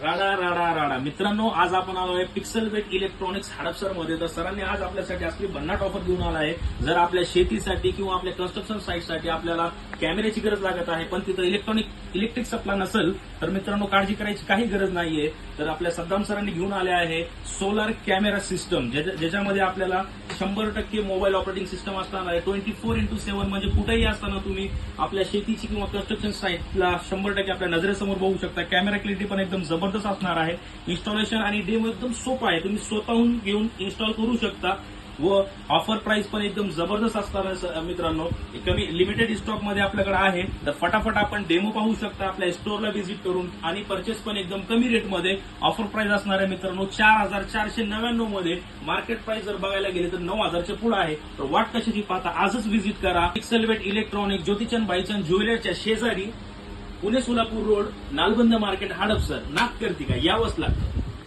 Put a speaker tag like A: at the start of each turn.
A: राडा राडा राडा मित्रांनो, आज आपण आलो आहे पिक्सेलवेट इलेक्ट्रॉनिक्स हडपसर मध्ये. तर सरांनी आज आपल्यासाठी असली भन्नाट ऑफर घेऊन आला आहे. जर आपल्या शेतीसाठी किंवा आपल्या कन्स्ट्रक्शन साईटसाठी आपल्याला कॅमेऱ्याची गरज लागत आहे, पण तिथं इलेक्ट्रिक सप्लाय नसेल, तर मित्रांनो काळजी करायची काही गरज नाहीये. तर आपल्या सद्दाम सरांनी घेऊन आले आहे सोलार कॅमेरा सिस्टम, ज्याच्यामध्ये आपल्याला 100% मोबाईल ऑपरेटिंग सिस्टम असणार आहे. 24x7 म्हणजे कुठेही असताना तुम्ही आपल्या शेतीची किंवा कन्स्ट्रक्शन साईटला 100% आपल्या नजरेसमोर बघू शकता. कॅमेरा क्लिअरिटी पण एकदम जबरदस्त असणार आहे. इन्स्टॉलेशन आणि डेमो एकदम सोपा आहे, तुम्ही स्वतःहून घेऊन इन्स्टॉल करू शकता. व ऑफर प्राइस पण एकदम जबरदस्त असणार आहे मित्रांनो. कमी लिमिटेड स्टॉक मध्ये आपल्याकडे आहे. तर फटाफट आपण डेमो पाहू शकता आपल्या स्टोअरला व्हिजिट करून. आणि परचेस पण एकदम कमी रेटमध्ये ऑफर प्राइस असणार आहे मित्रांनो. 4,499 मध्ये. मार्केट प्राइस जर बघायला गेले तर 9,000च्या पुढे आहे. तर वाट कशाची पाहता, आजच व्हिजिट करा. पिक्सेलवेट इलेक्ट्रॉनिक, ज्योतिचंद भाईचंद ज्वेलरच्या शेजारी, पुणे सोलापूर रोड, नालबंद मार्केट, हडपसर, नागकर्तिका, यावंच लागतं.